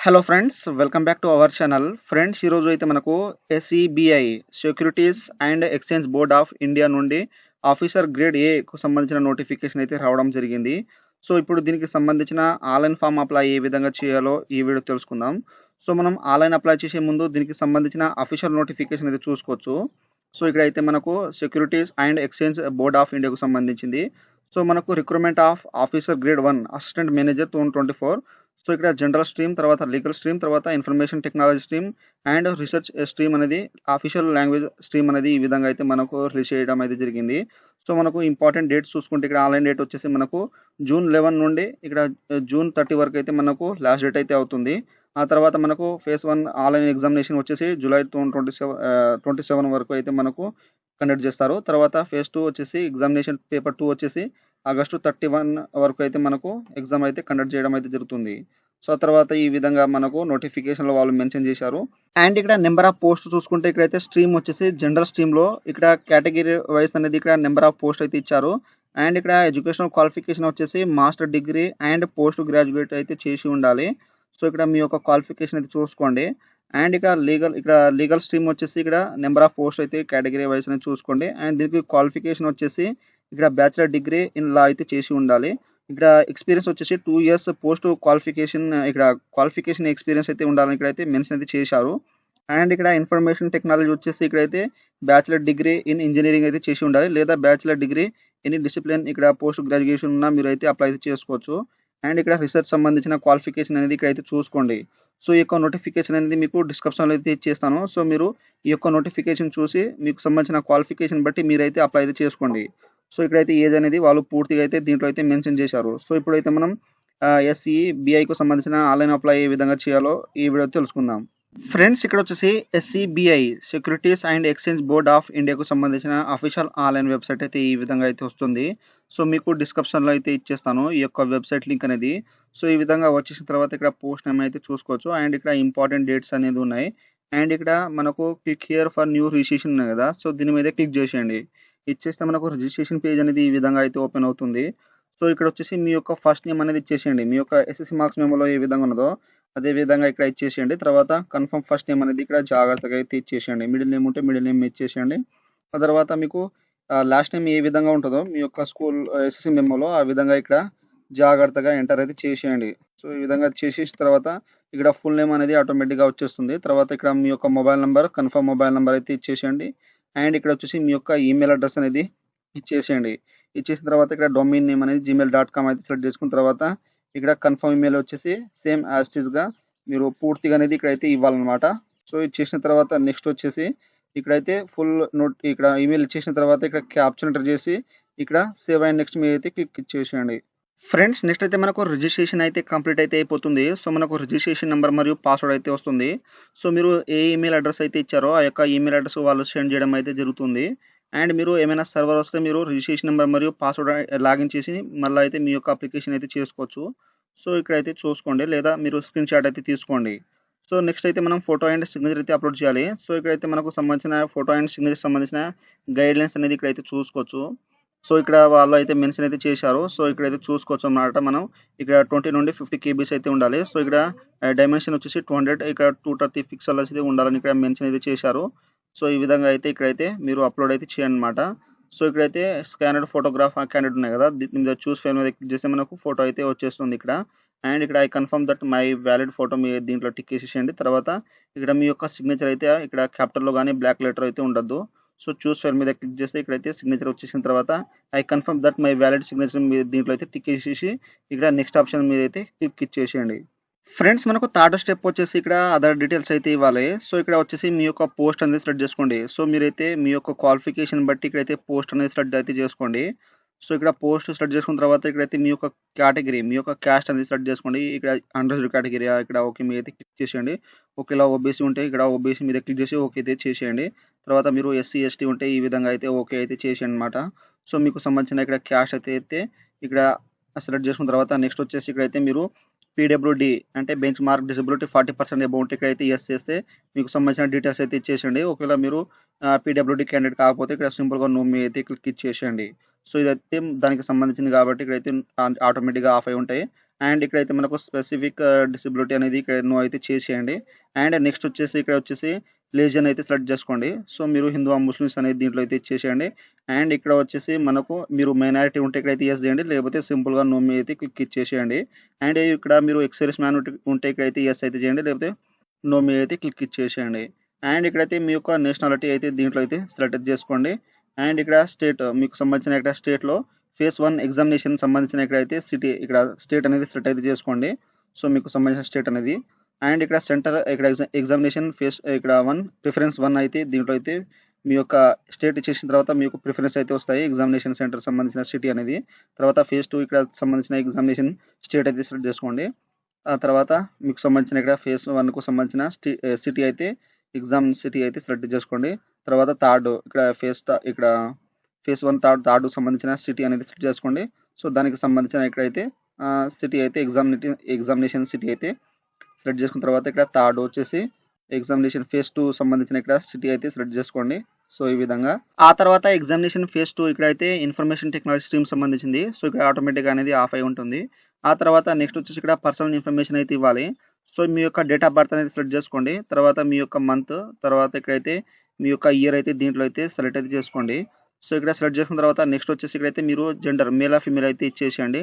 Hello friends, welcome back to our channel. Friends, ఈరోజు అయితే మనకు SEBI securities and exchange board of India నుండి officer grade ఏకు సంబంధించిన నోటిఫికేషన్ అయితే రావడం జరిగింది. సో ఇప్పుడు దీనికి సంబంధించిన ఆన్లైన్ ఫామ్ అప్లై ఏ విధంగా చేయాలో ఈ వీడియో తెలుసుకుందాం. సో మనం ఆన్లైన్ అప్లై చేసే ముందు దీనికి సంబంధించిన అఫీషియల్ నోటిఫికేషన్ అయితే చూసుకోవచ్చు. సో ఇక్కడైతే మనకు securities and exchange board of ఇండియాకు సంబంధించింది. సో మనకు recruitment of officer grade 1 assistant manager 2024. So ఇక్కడ జనరల్ స్ట్రీమ్, తర్వాత లీగల్ స్ట్రీమ్, తర్వాత information technology stream and research stream అనేది అఫీషియల్ లాంగ్వేజ్ స్ట్రీమ్ అనేది ఈ విధంగా అయితే మనకు రిలీజ్ చేయడం అయితే జరిగింది. సో మనకు ఇంపార్టెంట్ డేట్స్ చూసుకుంటే ఇక్కడ ఆన్లైన్ డేట్ వచ్చేసి మనకు జూన్ 11 నుండి ఇక్కడ జూన్ 30 వరకు అయితే మనకు లాస్ట్ డేట్ అయితే అవుతుంది. ఆ తర్వాత మనకు ఫేజ్ 1 ఆన్లైన్ ఎగ్జామినేషన్ వచ్చేసి జూలై 27 వరకు అయితే మనకు కండక్ట్ చేస్తారు. తర్వాత ఫేజ్ 2 వచ్చేసి ఎగ్జామినేషన్ పేపర్ 2 వచ్చేసి ఆగస్టు 31 వరకు అయితే మనకు ఎగ్జామ్ అయితే కండక్ట్ చేయడం అయితే జరుగుతుంది. సో తర్వాత ఈ విధంగా మనకు నోటిఫికేషన్లో వాళ్ళు మెన్షన్ చేశారు. అండ్ ఇక్కడ నెంబర్ ఆఫ్ పోస్ట్ చూసుకుంటే ఇక్కడైతే స్ట్రీమ్ వచ్చేసి జనరల్ స్ట్రీమ్లో ఇక్కడ కేటగిరీ వైస్ అనేది ఇక్కడ నెంబర్ ఆఫ్ పోస్ట్ అయితే ఇచ్చారు. అండ్ ఇక్కడ ఎడ్యుకేషనల్ క్వాలిఫికేషన్ వచ్చేసి master degree and post graduate అయితే చేసి ఉండాలి. సో ఇక్కడ మీ యొక్క క్వాలిఫికేషన్ అయితే చూసుకోండి. అండ్ ఇక్కడ లీగల్ స్ట్రీమ్ వచ్చేసి ఇక్కడ నెంబర్ ఆఫ్ పోస్ట్ అయితే కేటగిరీ వైస్ అనేది చూసుకోండి. అండ్ దీనికి క్వాలిఫికేషన్ వచ్చేసి ఇక్కడ బ్యాచిలర్ డిగ్రీ ఇన్ లా అయితే చేసి ఉండాలి. ఇక్కడ ఎక్స్పీరియన్స్ వచ్చేసి 2 ఇయర్స్ పోస్ట్ క్వాలిఫికేషన్ ఇక్కడ క్వాలిఫికేషన్ ఎక్స్పీరియన్స్ అయితే ఉండాలని ఇక్కడైతే మెన్షన్ అయితే చేశారు. అండ్ ఇక్కడ ఇన్ఫర్మేషన్ టెక్నాలజీ వచ్చేసి ఇక్కడైతే బ్యాచిలర్ డిగ్రీ ఇన్ ఇంజనీరింగ్ అయితే చేసి ఉండాలి, లేదా బ్యాచిలర్ డిగ్రీ ఎనీ డిసిప్లిన్ ఇక్కడ పోస్ట్ గ్రాడ్యుయేషన్ ఉన్న మీరు అయితే అప్లై అయితే చేసుకోవచ్చు. అండ్ ఇక్కడ రీసెర్చ్ సంబంధించిన క్వాలిఫికేషన్ అనేది ఇక్కడైతే చూసుకోండి. సో ఈ యొక్క నోటిఫికేషన్ అనేది మీకు డిస్క్రిప్షన్లో అయితే ఇచ్చేస్తాను. సో మీరు ఈ యొక్క నోటిఫికేషన్ చూసి మీకు సంబంధించిన క్వాలిఫికేషన్ బట్టి మీరైతే అప్లై అయితే చేసుకోండి. సో ఇక్కడైతే ఏజ్ అనేది వాళ్ళు పూర్తిగా అయితే దీంట్లో అయితే మెన్షన్ చేశారు. సో ఇప్పుడైతే మనం ఎస్ఈబిఐకు సంబంధించిన ఆన్లైన్ అప్లై ఏ విధంగా చేయాలో ఈ వీడియో తెలుసుకుందాం. ఫ్రెండ్స్, ఇక్కడ వచ్చేసి SEBI securities and exchange board of ఇండియాకు సంబంధించిన అఫీషియల్ ఆన్లైన్ వెబ్సైట్ అయితే ఈ విధంగా అయితే వస్తుంది. సో మీకు డిస్క్రిప్షన్లో అయితే ఇచ్చేస్తాను ఈ యొక్క వెబ్సైట్ లింక్ అనేది. సో ఈ విధంగా వచ్చేసిన తర్వాత ఇక్కడ పోస్ట్ నేమ్ అయితే చూసుకోవచ్చు. అండ్ ఇక్కడ ఇంపార్టెంట్ డేట్స్ అనేది ఉన్నాయి. అండ్ ఇక్కడ మనకు click here for new registration ఉన్నాయి కదా, సో దీని మీద క్లిక్ చేసేయండి. ఇచ్చేస్తే మనకు రిజిస్ట్రేషన్ పేజ్ అనేది ఈ విధంగా అయితే ఓపెన్ అవుతుంది. సో ఇక్కడ వచ్చేసి మీ యొక్క ఫస్ట్ నేమ్ అనేది ఇచ్చేసేయండి. మీ యొక్క ఎస్ఎస్సి మార్క్స్ మెమోలో ఏ విధంగా ఉన్నదో అదే విధంగా ఇక్కడ ఇచ్చేసేయండి. తర్వాత కన్ఫర్మ్ ఫస్ట్ నేమ్ అనేది ఇక్కడ జాగ్రత్తగా అయితే ఇచ్చేసేయండి. మిడిల్ నేమ్ ఉంటే మిడిల్ నేమ్ ఇచ్చేసేయండి. ఆ తర్వాత మీకు లాస్ట్ నేమ్ ఏ విధంగా ఉంటుందో మీ యొక్క స్కూల్ ఎస్ఎస్సి మెమోలో ఆ విధంగా ఇక్కడ జాగ్రత్తగా ఎంటర్ అయితే చేసేయండి. సో ఈ విధంగా చేసేసిన తర్వాత ఇక్కడ ఫుల్ నేమ్ అనేది ఆటోమేటిక్గా వచ్చేస్తుంది. తర్వాత ఇక్కడ మీ యొక్క mobile number, confirm mobile number అయితే ఇచ్చేసేయండి. అండ్ ఇక్కడ వచ్చేసి మీ యొక్క ఈమెయిల్ అడ్రస్ అనేది ఇచ్చేసేయండి. ఇచ్చేసిన తర్వాత ఇక్కడ డొమైన్ నేమ్ అనేది gmail.com అయితే సెలెక్ట్ చేసుకున్న తర్వాత ఇక్కడ కన్ఫర్మ్ ఈమెయిల్ వచ్చేసి సేమ్ యాజ్ ఇట్ ఈస్గా మీరు పూర్తిగా అనేది ఇక్కడైతే ఇవ్వాలన్నమాట. సో ఇది చేసిన తర్వాత నెక్స్ట్ వచ్చేసి ఇక్కడైతే ఫుల్ నోట్ ఇక్కడ ఈమెయిల్ ఇచ్చేసిన తర్వాత ఇక్కడ క్యాప్షన్ ఎంటర్ చేసి ఇక్కడ సేవ్ అండ్ నెక్స్ట్ మీద అయితే క్లిక్ ఇచ్చేసేయండి. ఫ్రెండ్స్, నెక్స్ట్ అయితే మనకు రిజిస్ట్రేషన్ అయితే కంప్లీట్ అయితే అయిపోతుంది. సో మనకు రిజిస్ట్రేషన్ నెంబర్ మరియు పాస్వర్డ్ అయితే వస్తుంది. సో మీరు ఏ ఈమెయిల్ అడ్రస్ అయితే ఇచ్చారో ఆ యొక్క ఈమెయిల్ అడ్రస్ వాళ్ళు సెండ్ చేయడం అయితే జరుగుతుంది. అండ్ మీరు ఏమైనా సర్వర్ వస్తే మీరు రిజిస్ట్రేషన్ నెంబర్ మరియు పాస్వర్డ్ లాగిన్ చేసి మళ్ళీ అయితే మీ యొక్క అప్లికేషన్ అయితే చేసుకోవచ్చు. సో ఇక్కడైతే చూసుకోండి, లేదా మీరు స్క్రీన్ షాట్ అయితే తీసుకోండి. సో నెక్స్ట్ అయితే మనం ఫోటో అండ్ సిగ్నేచర్ అయితే అప్లోడ్ చేయాలి. సో ఇక్కడైతే మనకు సంబంధించిన ఫోటో అండ్ సిగ్నేచర్ సంబంధించిన గైడ్లైన్స్ అనేది ఇక్కడైతే చూసుకోవచ్చు. సో ఇక్కడ వాళ్ళు అయితే మెన్షన్ అయితే చేశారు. సో ఇక్కడైతే చూసుకోవచ్చు అన్నమాట. మనం ఇక్కడ 20 నుండి 50 కేబీస్ అయితే ఉండాలి. సో ఇక్కడ డైమెన్షన్ వచ్చేసి 200, ఇక్కడ 230 పిక్సెల్స్ అయితే ఉండాలని ఇక్కడ మెన్షన్ అయితే చేశారు. సో ఈ విధంగా అయితే ఇక్కడైతే మీరు అప్లోడ్ అయితే చేయండి అనమాట. సో ఇక్కడైతే స్కానర్డ్ ఫోటోగ్రాఫ్ క్యాండిడేట్ ఉన్నాయి కదా, దీని మీద చూస్ ఫైల్ మీద క్లిక్ చేస్తే మనకు ఫోటో అయితే వచ్చేస్తుంది ఇక్కడ. అండ్ ఇక్కడ I confirm that my valid photo మీ దీంట్లో టిక్ చేసేయండి. తర్వాత ఇక్కడ మీ యొక్క సిగ్నేచర్ అయితే ఇక్కడ క్యాపిటల్లో కానీ బ్లాక్ లెటర్ అయితే ఉండద్దు. సో చూస్ ఫైల్ మీద క్లిక్ చేస్తే ఇక్కడైతే సిగ్నేచర్ వచ్చేసిన తర్వాత I confirm that my valid signature మీద దీంట్లో అయితే టిక్ చేసేసి ఇక్కడ నెక్స్ట్ ఆప్షన్ మీద అయితే క్లిక్ ఇచ్చేసేయండి. ఫ్రెండ్స్, మనకు థర్డ్ స్టెప్ వచ్చేసి ఇక్కడ అదర్ డీటెయిల్స్ అయితే ఇవ్వాలి. సో ఇక్కడ వచ్చేసి మీ యొక్క పోస్ట్ అనేది సెలెక్ట్ చేసుకోండి. సో మీరైతే మీ యొక్క క్వాలిఫికేషన్ బట్టి ఇక్కడైతే పోస్ట్ అనేది సెలెక్ట్ అయితే చేసుకోండి. సో ఇక్కడ పోస్ట్ సెలెక్ట్ చేసుకున్న తర్వాత ఇక్కడైతే మీ యొక్క కేటగిరీ, మీ యొక్క క్యాస్ట్ అనేది సెలెక్ట్ చేసుకోండి. ఇక్కడ అన్రిజర్వ్డ్ కేటగిరీ ఇక్కడ ఓకే మీద అయితే క్లిక్ చేసేయండి. ఓకేలా ఓబీసీ ఉంటే ఇక్కడ ఓబీసీ మీద క్లిక్ చేసి ఓకే అయితే చేసేయండి. తర్వాత మీరు ఎస్సీ ఎస్టీ ఉంటే ఈ విధంగా అయితే ఓకే అయితే చేసేయండి అనమాట. సో మీకు సంబంధించిన ఇక్కడ క్యాస్ట్ అయితే ఇక్కడ సెలెక్ట్ చేసుకున్న తర్వాత నెక్స్ట్ వచ్చేసి ఇక్కడైతే మీరు పీడబ్ల్యూడి అంటే బెంచ్ మార్క్ డిసబిలిటీ 40% అబౌట్ ఇక్కడైతే ఎస్ చేస్తే మీకు సంబంధించిన డీటెయిల్స్ అయితే ఇచ్చేసేయండి. ఒకవేళ మీరు పీడబ్ల్యూడి క్యాండిడేట్ కాకపోతే ఇక్కడ సింపుల్గా నో మీ అయితే క్లిక్ ఇచ్చేసేయండి. సో ఇదైతే దానికి సంబంధించింది కాబట్టి ఇక్కడైతే ఆటోమేటిక్గా ఆఫ్ అయి ఉంటాయి. అండ్ ఇక్కడైతే మనకు స్పెసిఫిక్ డిసెబిలిటీ అనేది ఇక్కడ నో అయితే చేసేయండి. అండ్ నెక్స్ట్ వచ్చేసి ఇక్కడ వచ్చేసి రిలీజియన్ అయితే సెలెక్ట్ చేసుకోండి. సో మీరు హిందూ ముస్లిమ్స్ అనేది దీంట్లో అయితే ఇచ్చేసేయండి. అండ్ ఇక్కడ వచ్చేసి మనకు మీరు మైనారిటీ ఉంటే ఇక్కడైతే ఎస్ చేయండి, లేకపోతే సింపుల్గా నో మీ అయితే క్లిక్ ఇచ్చేసేయండి. అండ్ ఇక్కడ మీరు ఎక్సైజ్ మ్యాన్ ఉంటే ఇక్కడైతే ఎస్ అయితే చేయండి, లేకపోతే నో మీ అయితే క్లిక్ ఇచ్చేసేయండి. అండ్ ఇక్కడైతే మీ యొక్క నేషనాలిటీ అయితే దీంట్లో అయితే సెలెక్ట్ చేసుకోండి. అండ్ ఇక్కడ స్టేట్ మీకు సంబంధించిన ఇక్కడ స్టేట్లో ఫేజ్ 1 ఎగ్జామినేషన్ సంబంధించిన ఇక్కడైతే సిటీ ఇక్కడ స్టేట్ అనేది సెలెక్ట్ అయితే చేసుకోండి. సో మీకు సంబంధించిన స్టేట్ అనేది. అండ్ ఇక్కడ సెంటర్ ఇక్కడ ఎగ్జామినేషన్ ఫేజ్ ఇక్కడ 1 ప్రిఫరెన్స్ 1 అయితే దీంట్లో అయితే మీ యొక్క స్టేట్ ఇచ్చేసిన తర్వాత మీకు ప్రిఫరెన్స్ అయితే వస్తాయి ఎగ్జామినేషన్ సెంటర్ సంబంధించిన సిటీ అనేది. తర్వాత ఫేజ్ 2 ఇక్కడ సంబంధించిన ఎగ్జామినేషన్ స్టేట్ అయితే సెలెక్ట్ చేసుకోండి. ఆ తర్వాత మీకు సంబంధించిన ఇక్కడ ఫేజ్ 1కు సంబంధించిన సిటీ అయితే ఎగ్జామ్ సిటీ అయితే సెలెక్ట్ చేసుకోండి. తర్వాత థర్డ్ ఇక్కడ ఇక్కడ ఫేజ్ 1 థర్డ్ సంబంధించిన సిటీ అనేది సెలెక్ట్ చేసుకోండి. సో దానికి సంబంధించిన ఇక్కడైతే సిటీ అయితే ఎగ్జామినేషన్ సిటీ అయితే సెలెక్ట్ చేసుకున్న తర్వాత ఇక్కడ థర్డ్ వచ్చేసి ఎగ్జామినేషన్ ఫేజ్ 2 సంబంధించిన ఇక్కడ సిటీ అయితే సెలెక్ట్ చేసుకోండి. సో ఈ విధంగా ఆ తర్వాత ఎగ్జామినేషన్ ఫేజ్ 2 ఇక్కడైతే ఇన్ఫర్మేషన్ టెక్నాలజీ స్ట్రీమ్ సంబంధించింది. సో ఇక్కడ ఆటోమేటిక్గా అనేది ఆఫ్ అయి ఉంటుంది. ఆ తర్వాత నెక్స్ట్ వచ్చేసి ఇక్కడ పర్సనల్ ఇన్ఫర్మేషన్ అయితే ఇవ్వాలి. సో మీ యొక్క డేట్ ఆఫ్ బర్త్ అనేది సెలెక్ట్ చేసుకోండి. తర్వాత మీ యొక్క మంత్, తర్వాత ఇక్కడైతే మీ యొక్క ఇయర్ అయితే దీంట్లో అయితే సెలెక్ట్ అయితే చేసుకోండి. సో ఇక్కడ సెలెక్ట్ చేసుకున్న తర్వాత నెక్స్ట్ వచ్చేసి ఇక్కడైతే మీరు జెండర్ మేల్ ఆ ఫీమేల్ అయితే ఇచ్చేసేయండి.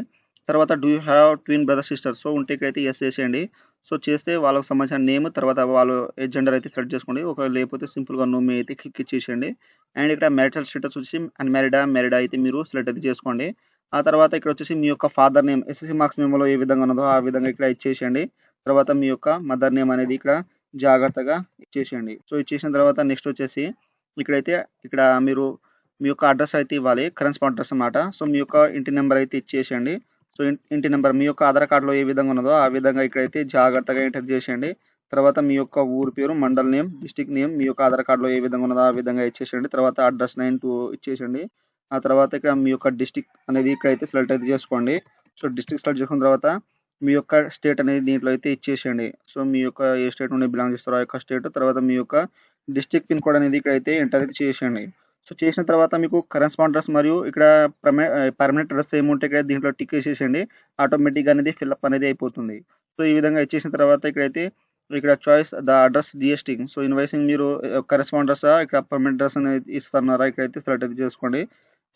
తర్వాత do you have twin brother sister, so ఉంటే ఇక్కడైతే ఎస్ చేసేయండి. సో చేస్తే వాళ్ళకి సంబంధించిన నేమ్, తర్వాత వాళ్ళు జెండర్ అయితే సెలెక్ట్ చేసుకోండి. ఒకవేళ లేకపోతే సింపుల్గా నో మీ అయితే క్లిక్ ఇచ్చేసేయండి. అండ్ ఇక్కడ మ్యారిటల్ స్టేటస్ వచ్చి మ్యారీడా అయితే మీరు సెలెక్ట్ అయితే చేసుకోండి. ఆ తర్వాత ఇక్కడ వచ్చేసి మీ యొక్క ఫాదర్ నేమ్ ఎస్ఎస్సి మార్క్స్ మెమోలో ఏ విధంగా ఉన్నదో ఆ విధంగా ఇక్కడ ఇచ్చేసేయండి. తర్వాత మీ యొక్క మదర్ నేమ్ అనేది ఇక్కడ జాగ్రత్తగా ఇచ్చేసేయండి. సో ఇచ్చేసిన తర్వాత నెక్స్ట్ వచ్చేసి ఇక్కడైతే ఇక్కడ మీరు మీ యొక్క అడ్రస్ అయితే ఇవ్వాలి, కరెన్స్ అడ్రస్ అన్నమాట. సో మీ యొక్క ఇంటి నెంబర్ అయితే ఇచ్చేసేయండి. సో ఇంటి నెంబర్ మీ యొక్క ఆధార్ కార్డులో ఏ విధంగా ఉన్నదో ఆ విధంగా ఇక్కడైతే జాగ్రత్తగా ఎంటర్ చేసేయండి. తర్వాత మీ యొక్క ఊరు పేరు, మండల్ నేమ్, డిస్టిక్ నేమ్ మీ యొక్క ఆధార్ కార్డులో ఏ విధంగా ఉన్నదో ఆ విధంగా ఇచ్చేసేయండి. తర్వాత అడ్రస్ 9 ఇచ్చేసేయండి. ఆ తర్వాత ఇక్కడ మీ యొక్క డిస్టిక్ అనేది ఇక్కడైతే సెలెక్ట్ అయితే చేసుకోండి. సో డిస్టిక్ సెలెక్ట్ చేసుకున్న తర్వాత మీ యొక్క స్టేట్ అనేది దీంట్లో అయితే ఇచ్చేసేయండి. సో మీ యొక్క ఏ స్టేట్ నుండి బిలాంగ్ చేస్తారో ఆ యొక్క స్టేట్, తర్వాత మీ యొక్క డిస్టిక్ పిన్ కోడ్ అనేది ఇక్కడైతే ఎంటర్ అయితే చేసేయండి. సో చేసిన తర్వాత మీకు కరెస్పాండెన్స్ మరియు ఇక్కడ పర్మనెంట్ అడ్రస్ ఏముంటే ఇక్కడ దీంట్లో టిక్ చేసేయండి. ఆటోమేటిక్గా అనేది ఫిల్అప్ అనేది అయిపోతుంది. సో ఈ విధంగా ఇచ్చేసిన తర్వాత ఇక్కడైతే ఇక్కడ choice the address GST. So invoicing మీరు కరెస్పాండెన్స్ ఇక్కడ పర్మనెంట్ అడ్రస్ అనేది ఇస్తున్నారా ఇక్కడైతే సెలెక్ట్ అయితే చేసుకోండి.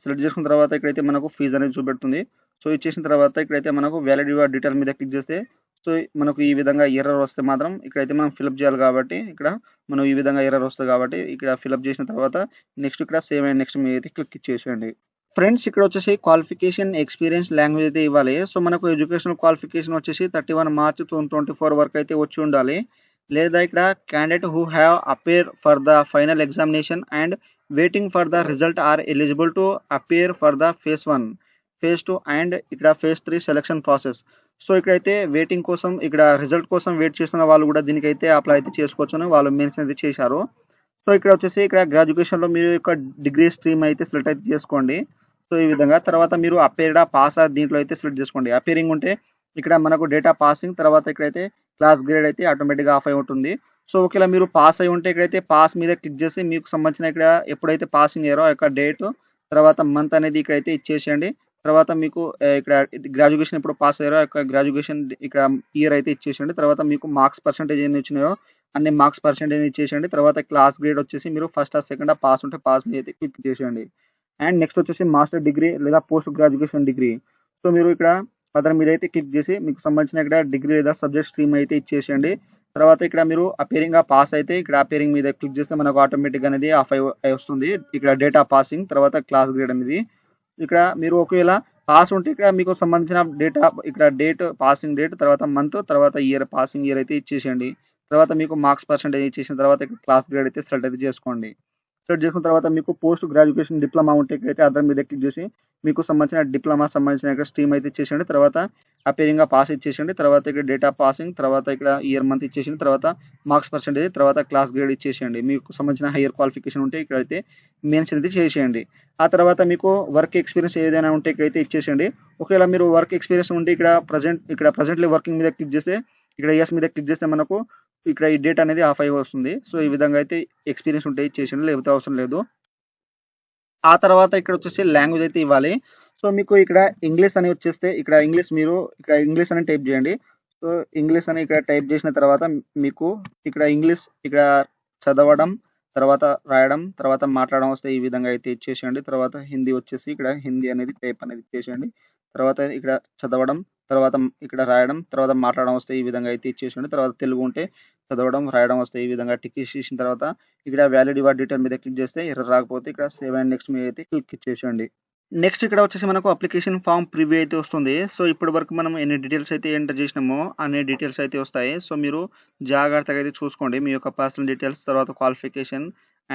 సెలెక్ట్ చేసుకున్న తర్వాత ఇక్కడైతే మనకు ఫీజు అనేది చూపెడుతుంది. సో ఇచ్చేసిన తర్వాత ఇక్కడైతే మనకు వ్యాలిడ్ యువర్ డీటెయిల్ మీద క్లిక్ చేస్తే సో మనకు ఈ విధంగా ఎర్రర్ వస్తే మాత్రం ఇక్కడైతే మనం ఫిల్అప్ చేయాలి కాబట్టి ఇక్కడ మనం ఈ విధంగా ఎర్రర్ వస్తుంది కాబట్టి ఇక్కడ ఫిల్అప్ చేసిన తర్వాత నెక్స్ట్ ఇక్కడ సేవ్ అండ్ నెక్స్ట్ మీద అయితే క్లిక్ ఇచ్చేసేయండి. ఫ్రెండ్స్ ఇక్కడ వచ్చేసి క్వాలిఫికేషన్, ఎక్స్పీరియన్స్, లాంగ్వేజ్ అయితే ఇవ్వాలి. సో మనకు ఎడ్యుకేషనల్ క్వాలిఫికేషన్ వచ్చేసి 31 మార్చ్ 2024 వరకు అయితే వచ్చి ఉండాలి. లేదా ఇక్కడ candidate who have appear for the final examination and waiting for the result are eligible to appear for the phase 1, phase 2 and ఇక్కడ ఫేజ్ 3 సెలక్షన్ ప్రాసెస్. సో ఇక్కడైతే వెయిటింగ్ కోసం ఇక్కడ రిజల్ట్ కోసం వెయిట్ చేస్తున్న వాళ్ళు కూడా దీనికైతే అప్లై అయితే చేసుకోవచ్చు వాళ్ళు మెన్షన్ అయితే చేశారు. సో ఇక్కడ వచ్చేసి ఇక్కడ గ్రాడ్యుయేషన్లో మీరు యొక్క డిగ్రీ స్ట్రీమ్ అయితే సెలెక్ట్ అయితే చేసుకోండి. సో ఈ విధంగా తర్వాత మీరు అపేర్డా పాస్ దీంట్లో అయితే సెలెక్ట్ చేసుకోండి. అపేరింగ్ ఉంటే ఇక్కడ మనకు డేటా పాసింగ్, తర్వాత ఇక్కడైతే క్లాస్ గ్రేడ్ అయితే ఆటోమేటిక్గా ఆఫ్ అయి ఉంటుంది. సో ఒకవేళ మీరు పాస్ అయి ఉంటే ఇక్కడైతే పాస్ మీద క్లిక్ చేసి మీకు సంబంధించిన ఇక్కడ ఎప్పుడైతే పాసింగ్ అయ్యారో ఆ యొక్క డేట్, తర్వాత మంత్ అనేది ఇక్కడైతే ఇచ్చేసేయండి. తర్వాత మీకు ఇక్కడ గ్రాడ్యుయేషన్ ఎప్పుడు పాస్ అయ్యారో ఆ యొక్క గ్రాడ్యుయేషన్ ఇక్కడ ఇయర్ అయితే ఇచ్చేసేయండి. తర్వాత మీకు మార్క్స్ పర్సెంటేజ్ ఎన్ని వచ్చినాయో అన్ని మార్క్స్ పర్సెంటేజ్ ఇచ్చేసేయండి. తర్వాత క్లాస్ గ్రేడ్ వచ్చేసి మీరు ఫస్ట్ ఆ సెకండ్ పాస్ ఉంటే పాస్ మీద అయితే క్లిక్ చేసేయండి. అండ్ నెక్స్ట్ వచ్చేసి మాస్టర్ డిగ్రీ లేదా పోస్ట్ గ్రాడ్యుయేషన్ డిగ్రీ. సో మీరు ఇక్కడ అతని మీద అయితే క్లిక్ చేసి మీకు సంబంధించిన ఇక్కడ డిగ్రీ లేదా సబ్జెక్ట్ స్ట్రీమ్ అయితే ఇచ్చేసేయండి. తర్వాత ఇక్కడ మీరు అపేరింగ్ పాస్ అయితే ఇక్కడ అపేరింగ్ మీద క్లిక్ చేస్తే మనకు ఆటోమేటిక్ అనేది ఆఫ్ అయి వస్తుంది. ఇక్కడ డేటా పాసింగ్, తర్వాత క్లాస్ గ్రేడ్ అనేది ఇక్కడ మీరు ఒకవేళ పాస్ ఉంటే ఇక్కడ మీకు సంబంధించిన డేటా ఇక్కడ డేట్, పాసింగ్ డేట్, తర్వాత మంత్, తర్వాత ఇయర్, పాసింగ్ ఇయర్ అయితే ఇచ్చేసేయండి. తర్వాత మీకు మార్క్స్ పర్సెంటేజ్ ఇచ్చేసిన తర్వాత ఇక్కడ క్లాస్ గ్రేడ్ అయితే సెలెక్ట్ అయితే చేసుకోండి. సెలెక్ట్ చేసుకున్న తర్వాత మీకు పోస్ట్ గ్రాడ్యుయేషన్ డిప్లొమా ఉంటే అయితే అదర్ మీద క్లిక్ చేసి మీకు సంబంధించిన డిప్లొమా సంబంధించిన స్ట్రీమ్ అయితే ఇచ్చేసేయండి. తర్వాత అపేరింగ్ పాస్ ఇచ్చేసేయండి. తర్వాత ఇక్కడ డేటా పాసింగ్, తర్వాత ఇక్కడ ఇయర్, మంత్ ఇచ్చేసేయండి. తర్వాత మార్క్స్ పర్సెంటేజ్, తర్వాత క్లాస్ గ్రేడ్ ఇచ్చేసేయండి. మీకు సంబంధించిన హైయర్ క్వాలిఫికేషన్ ఉంటే ఇక్కడైతే మెన్షన్ అయితే చేసేయండి. ఆ తర్వాత మీకు వర్క్ ఎక్స్పీరియన్స్ ఏదైనా ఉంటే ఇక్కడైతే ఇచ్చేసేయండి. ఒకవేళ మీరు వర్క్ ఎక్స్పీరియన్స్ ఉంటే ఇక్కడ ప్రజెంట్లీ వర్కింగ్ మీద క్లిక్ చేస్తే ఇక్కడ ఎస్ మీద క్లిక్ చేస్తే మనకు ఇక్కడ ఈ డేట్ అనేది ఆఫ్ అయి వస్తుంది. సో ఈ విధంగా అయితే ఎక్స్పీరియన్స్ ఉంటే ఇచ్చేసేయండి, లేకపోతే అవసరం లేదు. ఆ తర్వాత ఇక్కడ వచ్చేసి లాంగ్వేజ్ అయితే ఇవ్వాలి. సో మీకు ఇక్కడ ఇంగ్లీష్ అని వచ్చేస్తే ఇక్కడ ఇంగ్లీష్ మీరు ఇక్కడ ఇంగ్లీష్ అని టైప్ చేయండి. సో ఇంగ్లీష్ అని ఇక్కడ టైప్ చేసిన తర్వాత మీకు ఇక్కడ ఇంగ్లీష్ ఇక్కడ చదవడం, తర్వాత రాయడం, తర్వాత మాట్లాడడం వస్తే ఈ విధంగా అయితే ఇచ్చేసేయండి. తర్వాత హిందీ వచ్చేసి ఇక్కడ హిందీ అనేది టైప్ అనేది ఇచ్చేసేయండి. తర్వాత ఇక్కడ చదవడం, తర్వాత ఇక్కడ రాయడం, తర్వాత మాట్లాడడం వస్తే ఈ విధంగా అయితే ఇచ్చేసేయండి. తర్వాత తెలుగు ఉంటే చదవడం, రాయడం వస్తే ఈ విధంగా టిక్ ఇచ్చేసిన తర్వాత ఇక్కడ వ్యాలిడ్ యువర్ డీటెయిల్ మీద క్లిక్ చేస్తే ఎర్రర్ రాకపోతే ఇక్కడ సేవ్ అండ్ నెక్స్ట్ మీద అయితే క్లిక్ ఇచ్చేసేయండి. నెక్స్ట్ ఇక్కడ వచ్చేసి మనకు అప్లికేషన్ ఫామ్ ప్రివ్యూ అయితే వస్తుంది. సో ఇప్పటి వరకు మనం ఎన్ని డీటెయిల్స్ అయితే ఎంటర్ చేసినామో అన్ని డీటెయిల్స్ అయితే వస్తాయి. సో మీరు జాగ్రత్తగా అయితే చూసుకోండి. మీ యొక్క పర్సనల్ డీటెయిల్స్, తర్వాత క్వాలిఫికేషన్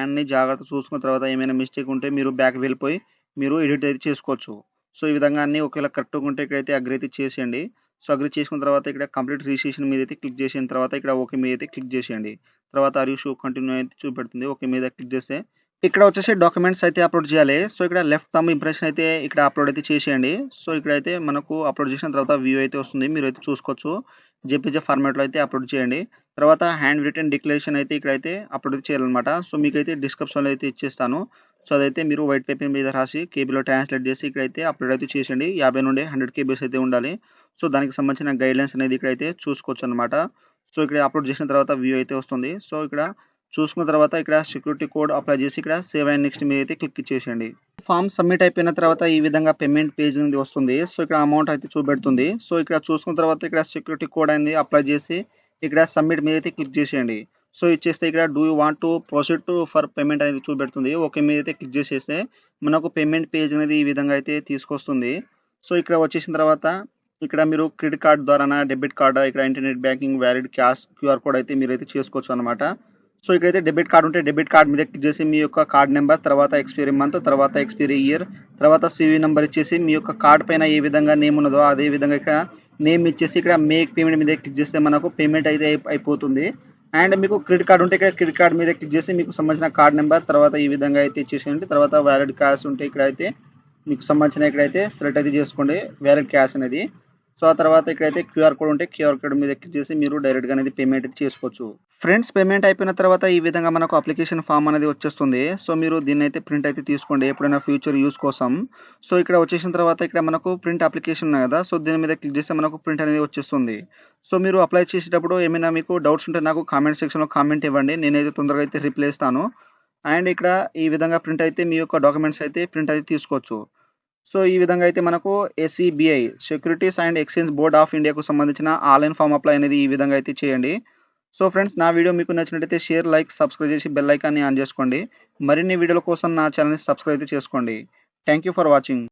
అన్ని జాగ్రత్తగా చూసుకున్న తర్వాత ఏమైనా మిస్టేక్ ఉంటే మీరు బ్యాక్ వెళ్ళిపోయి మీరు ఎడిట్ అయితే చేసుకోవచ్చు. సో ఈ విధంగా అన్ని ఒకవేళ కరెక్ట్గా ఉంటే ఇక్కడైతే అగ్రి అయితే చేసేయండి. సో అగ్రి చేసుకున్న తర్వాత ఇక్కడ కంప్లీట్ రిజిస్ట్రేషన్ మీద అయితే క్లిక్ చేసిన తర్వాత ఇక్కడ ఓకే మీద అయితే క్లిక్ చేసేయండి. తర్వాత ఆర్ యూ షో కంటిన్యూ అయితే చూపెడుతుంది. ఓకే మీద క్లిక్ చేస్తే ఇక్కడ వచ్చేసి డాక్యుమెంట్స్ అయితే అప్లోడ్ చేయాలి. సో ఇక్కడ లెఫ్ట్ థంబ్ ఇంప్రెషన్ అయితే ఇక్కడ అప్లోడ్ అయితే చేసేయండి. సో ఇక్కడైతే మనకు అప్లోడ్ చేసిన తర్వాత వ్యూ అయితే వస్తుంది. మీరు అయితే చూసుకోవచ్చు. జేపీజీ ఫార్మాట్లో అయితే అప్లోడ్ చేయండి. తర్వాత హ్యాండ్ రిటన్ డిక్లరేషన్ అయితే ఇక్కడైతే అప్లోడ్ చేయాలన్నమాట. సో మీకైతే డిస్క్రిప్షన్లో అయితే ఇచ్చేస్తాను. సో అదైతే మీరు వైట్ పేపర్ మీద రాసి కేబీలో ట్రాన్స్లేట్ చేసి ఇక్కడైతే అప్లోడ్ అయితే చేసేయండి. 50 నుండి 100 కేబీస్ అయితే ఉండాలి. సో దానికి సంబంధించిన గైడ్లైన్స్ అనేది ఇక్కడైతే చూసుకోవచ్చు అనమాట. సో ఇక్కడ అప్లోడ్ చేసిన తర్వాత వ్యూ అయితే వస్తుంది. సో ఇక్కడ చూసుకున్న తర్వాత ఇక్కడ సెక్యూరిటీ కోడ్ అప్లై చేసి ఇక్కడ సేవ్ అండ్ నెక్స్ట్ మీద అయితే క్లిక్ ఇచ్చేసేయండి. ఫామ్ సబ్మిట్ అయిపోయిన తర్వాత ఈ విధంగా పేమెంట్ పేజ్ అనేది వస్తుంది. సో ఇక్కడ అమౌంట్ అయితే చూపెడుతుంది. సో ఇక్కడ చూసుకున్న తర్వాత ఇక్కడ సెక్యూరిటీ కోడ్ అనేది అప్లై చేసి ఇక్కడ సబ్మిట్ మీద అయితే క్లిక్ చేసేయండి. సో ఇచ్చేస్తే ఇక్కడ do you want to proceed to for payment అనేది చూపెడుతుంది. ఓకే మీద అయితే క్లిక్ చేసేస్తే మనకు పేమెంట్ పేజ్ అనేది ఈ విధంగా అయితే తీసుకొస్తుంది. సో ఇక్కడ వచ్చేసిన తర్వాత ఇక్కడ మీరు క్రెడిట్ కార్డ్ ద్వారా, డెబిట్ కార్డ్, ఇక్కడ internet banking, valid cash, QR code అయితే మీరు అయితే చేసుకోవచ్చు అనమాట. సో ఇక్కడైతే డెబిట్ కార్డ్ ఉంటే డెబిట్ కార్డ్ మీద క్లిక్ చేసి మీ యొక్క కార్డ్ నెంబర్, తర్వాత ఎక్స్పైరీ మంత్, తర్వాత ఎక్స్పైరీ ఇయర్, తర్వాత సివి నెంబర్ ఇచ్చేసి మీ యొక్క కార్డ్ పైన ఏ విధంగా నేమ్ ఉన్నదో అదే విధంగా ఇక్కడ నేమ్ ఇచ్చేసి ఇక్కడ మేక్ పేమెంట్ మీద క్లిక్ చేస్తే మనకు పేమెంట్ అయితే అయిపోతుంది. అండ్ మీకు క్రెడిట్ కార్డ్ ఉంటే ఇక్కడ క్రెడిట్ కార్డ్ మీద క్లిక్ చేసి మీకు సంబంధించిన కార్డ్ నెంబర్, తర్వాత ఈ విధంగా అయితే ఇచ్చేసేయండి. తర్వాత వ్యాలిడ్ క్యాష్ ఉంటే ఇక్కడైతే మీకు సంబంధించిన ఇక్కడైతే సెలెక్ట్ అయితే చేసుకోండి వ్యాలిడ్ క్యాష్ అనేది. సో ఆ తర్వాత ఇక్కడైతే క్యూఆర్ కోడ్ ఉంటే క్యూఆర్ కోడ్ మీద క్లిక్ చేసి మీరు డైరెక్ట్గా అనేది పేమెంట్ అయితే చేసుకోవచ్చు. ఫ్రెండ్స్, పేమెంట్ అయిపోయిన తర్వాత ఈ విధంగా మనకు అప్లికేషన్ ఫామ్ అనేది వచ్చేస్తుంది. సో మీరు దీన్ని అయితే ప్రింట్ అయితే తీసుకోండి ఎప్పుడైనా ఫ్యూచర్ యూస్ కోసం. సో ఇక్కడ వచ్చేసిన తర్వాత ఇక్కడ మనకు ప్రింట్ అప్లికేషన్ ఉన్నాయి కదా, సో దీని మీద క్లిక్ చేస్తే మనకు ప్రింట్ అనేది వచ్చేస్తుంది. సో మీరు అప్లై చేసేటప్పుడు ఏమైనా మీకు డౌట్స్ ఉంటే నాకు కామెంట్ సెక్షన్లో కామెంట్ ఇవ్వండి. నేనైతే తొందరగా అయితే రిప్లై ఇస్తాను. అండ్ ఇక్కడ ఈ విధంగా ప్రింట్ అయితే మీ యొక్క డాక్యుమెంట్స్ అయితే ప్రింట్ అయితే తీసుకోవచ్చు. సో ఈ విధంగా అయితే మనకు SEBI securities and exchange board of ఇండియాకు సంబంధించిన ఆన్లైన్ ఫామ్ అప్లై అనేది ఈ విధంగా అయితే చేయండి. సో ఫ్రెండ్స్, నా వీడియో మీకు నచ్చినట్లయితే షేర్, లైక్, సబ్స్క్రైబ్ చేసి బెల్ ఐకాన్ని ఆన్ చేసుకోండి. మరిన్ని వీడియోల కోసం నా ఛానల్ని సబ్స్క్రైబ్ అయితే చేసుకోండి. Thank you for watching.